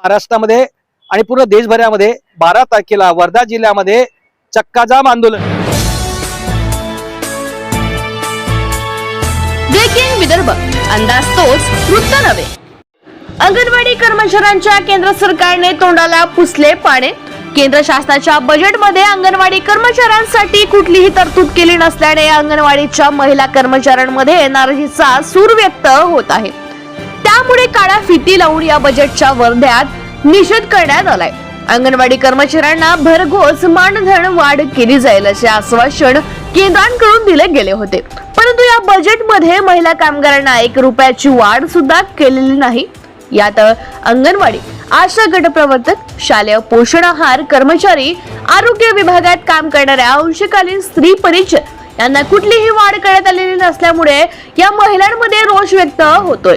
महाराष्ट्रामध्ये आणि पूर्ण देशभरामध्ये 12 तारखेला वर्धा जिल्ह्यामध्ये चक्काजाम आंदोलन। ब्रेकिंग विदर्भ, अंदाज तोच वृत्त नव्हे। अंगणवाडी कर्मचाऱ्यांच्या केंद्र सरकारने तोंडाला पुसले पाने। केंद्र शासनाच्या बजेटमध्ये अंगणवाडी कर्मचाऱ्यांसाठी कुठलीही तरतूद केली नसल्याने अंगणवाडीच्या महिला कर्मचाऱ्यांमध्ये नाराजीचा सूर व्यक्त होत आहे। त्यामुळे काळा फिती लावून या बजेटच्या वर्ध्यात निषेध करण्यात आलाय। अंगणवाडी कर्मचाऱ्यांना भरघोस मानधन वाढ केली जाईल असे आश्वासन केंद्राकडून दिले गेले होते, परंतु या बजेटमध्ये महिला कामगारांना 1 रुपयाची वाढ सुद्धा केलेली नाही। यात अंगणवाडी, आशा गट प्रवर्तक, शालेय पोषण आहार कर्मचारी, आरोग्य विभागात काम करणाऱ्या अंशकालीन स्त्री परिचर यांना कुठलीही वाढ करण्यात आलेली नसल्यामुळे या महिलांमध्ये रोष व्यक्त होतोय।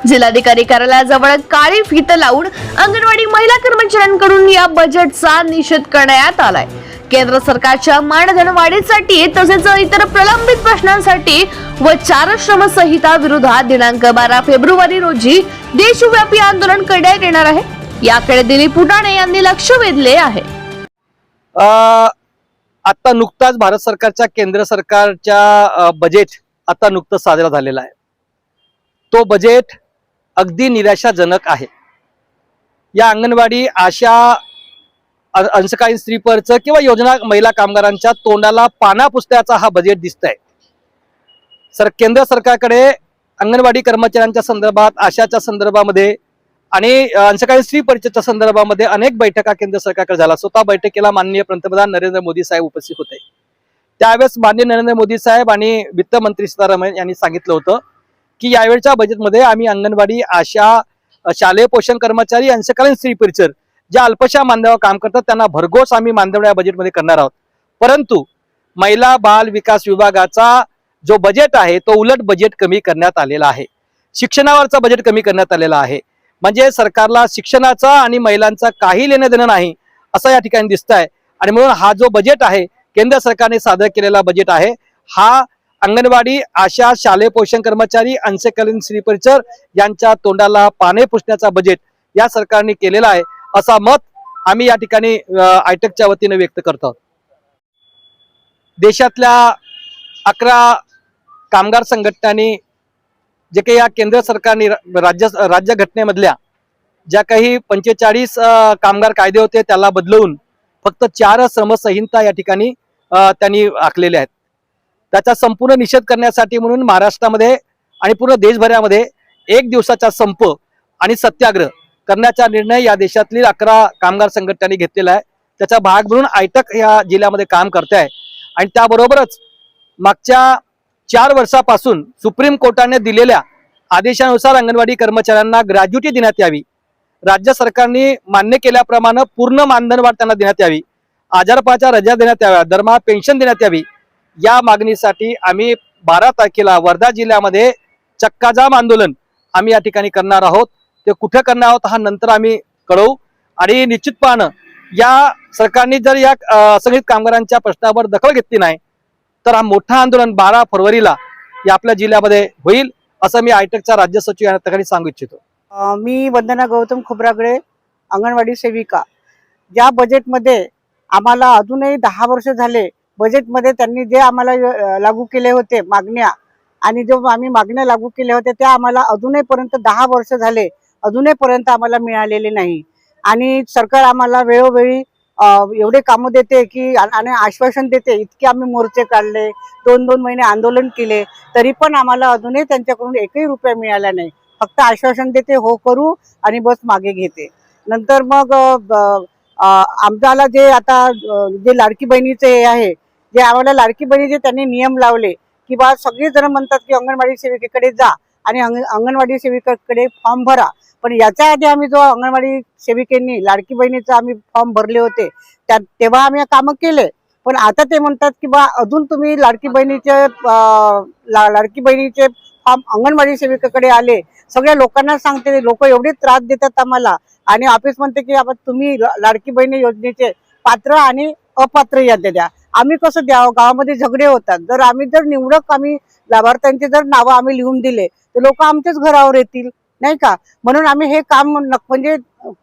जिल्हाधिकारी कार्यालयाजवळ काळी फीत लावून अंगणवाडी महिला कर्मचाऱ्यांकडून या बजेटचा निषेध करण्यात आलाय। केंद्र सरकारच्या मानधन वाढीसाठी तसेच इतर प्रलंबित प्रश्नांसाठी व 4 श्रम संहिता विरोधात दिनांक 12 फेब्रुवारी रोजी देशव्यापी आंदोलन करण्यात येणार आहे। याकडे दिलीप पुटाणे यांनी लक्ष वेधले आहे। आता नुकताच भारत सरकारच्या केंद्र सरकारच्या बजेट आता नुकतंच साजरा झालेला आहे। तो बजेट अगदी निराशाजनक आहे। या अंगणवाडी, आशा, अंशकालीन स्त्री परिचर किंवा योजना महिला कामगारांच्या तोंडाला पाना पुसण्याचा हा बजेट दिसतंय। केंद्र सरकारकडे अंगणवाडी कर्मचाऱ्यांच्या संदर्भात, आशाच्या संदर्भामध्ये आणि अंशकालीन स्त्री परिचरच्या संदर्भामध्ये अनेक बैठका केंद्र सरकारकडे झाला। स्वतः बैठकीला माननीय पंतप्रधान नरेंद्र मोदी साहेब उपस्थित होते। त्यावेळेस माननीय नरेंद्र मोदी साहेब आणि वित्तमंत्री सीतारामन यांनी सांगितलं होतं की यावेळच्या बजेटमध्ये आम्ही अंगणवाडी, आशा, शालेय पोषण कर्मचारी, अंशकालीन स्त्री परिचर ज्या अल्पशा मानधनावर काम करतात त्यांना भरघोस आम्ही मानधन या बजेटमध्ये करणार आहोत। परंतु महिला बाल विकास विभागाचा जो बजेट आहे तो उलट बजेट कमी करण्यात आलेला आहे। शिक्षणावरचा बजेट कमी करण्यात आलेला आहे। म्हणजे सरकारला शिक्षणाचा आणि महिलांचा काही लेणं देणं नाही असं या ठिकाणी दिसत आहे। आणि म्हणून हा जो बजेट आहे, केंद्र सरकारने सादर केलेला बजेट आहे, हा अंगणवाडी, आशा, शालेय पोषण कर्मचारी, अंशकालीन स्त्री परिचर यांच्या तोंडाला पाने पुसण्याचा बजेट या सरकारने केलेला आहे असा मत आम्ही या ठिकाणी आयटेकच्या वतीने व्यक्त करतो। देशातल्या 11 कामगार संघटनांनी जे काही या केंद्र सरकारने राज्य घटनेमधल्या ज्या काही 45 कामगार कायदे होते त्याला बदलवून फक्त 4 श्रमसंहिता या ठिकाणी त्यांनी आखलेल्या आहेत। त्याचा संपूर्ण निषेध करण्यासाठी म्हणून महाराष्ट्रामध्ये आणि पूर्ण देशभरामध्ये 1 दिवसाचा संप आणि सत्याग्रह करण्याचा निर्णय या देशातील 11 कामगार संघटनांनी घेतलेला आहे। त्याचा भाग म्हणून आयटक या जिल्ह्यामध्ये काम करते आहे। आणि त्याबरोबरच मागच्या 4 वर्षापासून सुप्रीम कोर्टाने दिलेल्या आदेशानुसार अंगणवाडी कर्मचाऱ्यांना ग्रॅज्युटी देण्यात यावी, राज्य सरकारने मान्य केल्याप्रमाणे पूर्ण मानधन वाढ त्यांना देण्यात यावी, आजारपणाच्या रजा देण्यात याव्या, दरमहा पेन्शन देण्यात यावी, या मागणीसाठी आम्ही 12 तारखेला वर्धा जिल्ह्यामध्ये चक्काजाम आंदोलन आम्ही या ठिकाणी करणार आहोत। ते कुठे करणार आहोत हा नंतर आम्ही कळवू। आणि निश्चितपणे या सरकारने जर या असंघटित कामगारांच्या प्रश्नावर दखल घेतली नाही तर हा मोठा आंदोलन 12 फरवरीला या आपल्या जिल्ह्यामध्ये होईल असं मी आयटेकचा राज्य सचिव या ठिकाणी सांगू इच्छितो। मी वंदना गौतम खोब्रागडे, अंगणवाडी सेविका। ज्या बजेटमध्ये आम्हाला अजूनही 10 वर्ष झाले, बजेटमध्ये त्यांनी जे आम्हाला लागू केले होते मागण्या, आणि जो आम्ही मागण्या लागू केल्या होत्या त्या आम्हाला अजूनहीपर्यंत 10 वर्ष झाले अजूनहीपर्यंत आम्हाला मिळालेले नाही। आणि सरकार आम्हाला वेळोवेळी एवढे कामं देते की आणि आश्वासन देते, इतके आम्ही मोर्चे काढले, 2-2 महिने आंदोलन केले, तरी पण आम्हाला अजूनही त्यांच्याकडून 1ही रुपया मिळाला नाही। फक्त आश्वासन देते, हो करू, आणि बस मागे घेते। नंतर मग आम्हाला जे आता जे लाडकी बहिणीचे हे आहे, जे आम्हाला लाडकी बहिणीचे त्यांनी नियम लावले की बा सगळे जण म्हणतात की अंगणवाडी सेविकेकडे जा आणि अंगणवाडी सेविकेकडे फॉर्म भरा, पण याच्या आधी आम्ही जो अंगणवाडी सेविकेंनी लाडकी बहिणीचा आम्ही फॉर्म भरले होते तेव्हा आम्ही कामं केले, पण आता ते म्हणतात की बा अजून तुम्ही लाडकी बहिणीचे फॉर्म अंगणवाडी सेविकेकडे आले। सगळ्या लोकांना सांगते, लोक एवढे त्रास देतात आम्हाला, आणि ऑफिस म्हणते की आपण तुम्ही लाडकी बहिणी योजनेचे पात्र आणि अपात्र याद्या द्या। आम्ही कसं द्यावं? गावामध्ये झगडे होतात। जर निवडक आम्ही लाभार्थ्यांचे जर नावं आम्ही लिहून दिले तर लोक आमच्याच घरावर येतील, नाही का. म्हणून आम्ही हे काम म्हणजे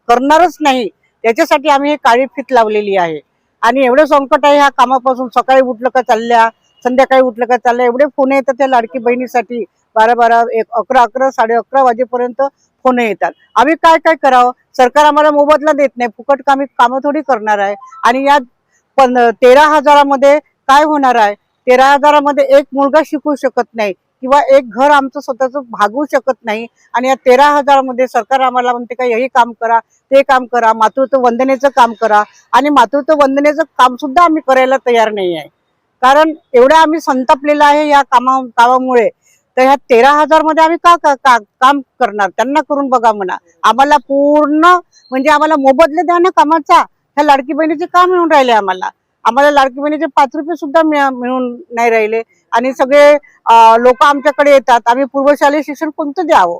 करणारच नाही, त्याच्यासाठी आम्ही हे काळी फीत लावलेली आहे. आणि एवढं संकट आहे ह्या कामापासून. सकाळी उठलं का चालल्या, संध्याकाळी उठलं का चालल्या, एवढे फोन येतात त्या लाडकी बहिणीसाठी. 12-12, 11-11, 11:30 वाजेपर्यंत फोन येतात. आम्ही काय काय करावं. सरकार आम्हाला मोबदला देत नाही, फुकट कामं थोडी करणार आहे. आणि या 13,000 मध्ये काय होणार आहे. 13,000 मध्ये एक मुलगा शिकू शकत नाही किंवा एक घर आमचं स्वतःच भागवू शकत नाही. आणि या 13,000 मध्ये सरकार आम्हाला म्हणते का हे काम करा, ते काम करा, मातृत्व वंदनेचं काम करा. आणि मातृत्व वंदनेचं काम सुद्धा आम्ही करायला तयार नाही आहे, कारण एवढं आम्ही संतापलेलं आहे या कामामुळे. तर ह्या 13,000 मध्ये आम्ही काम करणार. त्यांना करून बघा म्हणा. आम्हाला पूर्ण म्हणजे आम्हाला मोबदला द्या ना कामाचा. ह्या लाडकी बहिणीचे काम मिळून राहिले आम्हाला. आम्हाला लाडकी बहिणीचे 5 रुपये सुद्धा मिळून नाही राहिले. आणि सगळे लोक आमच्याकडे येतात, आम्ही पूर्वशालेय शिक्षण कोणतं द्यावं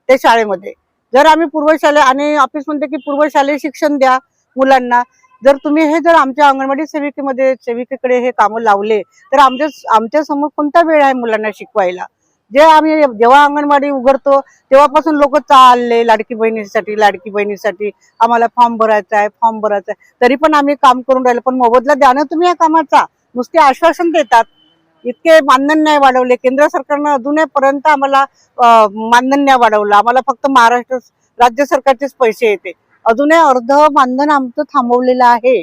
त्या शाळेमध्ये. जर आम्ही पूर्वशालेय आणि ऑफिस म्हणते की पूर्वशालेय शिक्षण द्या मुलांना. जर तुम्ही हे जर आमच्या अंगणवाडी सेविकेकडे हे कामं लावले तर आमच्या समोर कोणता वेळ आहे मुलांना शिकवायला. आम्ही जेव्हा अंगणवाडी उघडतो तेव्हापासून लोक चालले लाडकी बहिणीसाठी आम्हाला फॉर्म भरायचा आहे. तरी पण आम्ही काम करून राहिलो, पण मोबदला द्या ना तुम्ही या कामाचा. नुसते आश्वासन देतात. इतके मानधन नाही वाढवले केंद्र सरकारनं अजूनपर्यंत. आम्हाला मानधन नाही वाढवलं. आम्हाला फक्त महाराष्ट्र राज्य सरकारचेच पैसे येते. अजूनही अर्ध मानधन आमचं थांबवलेलं आहे.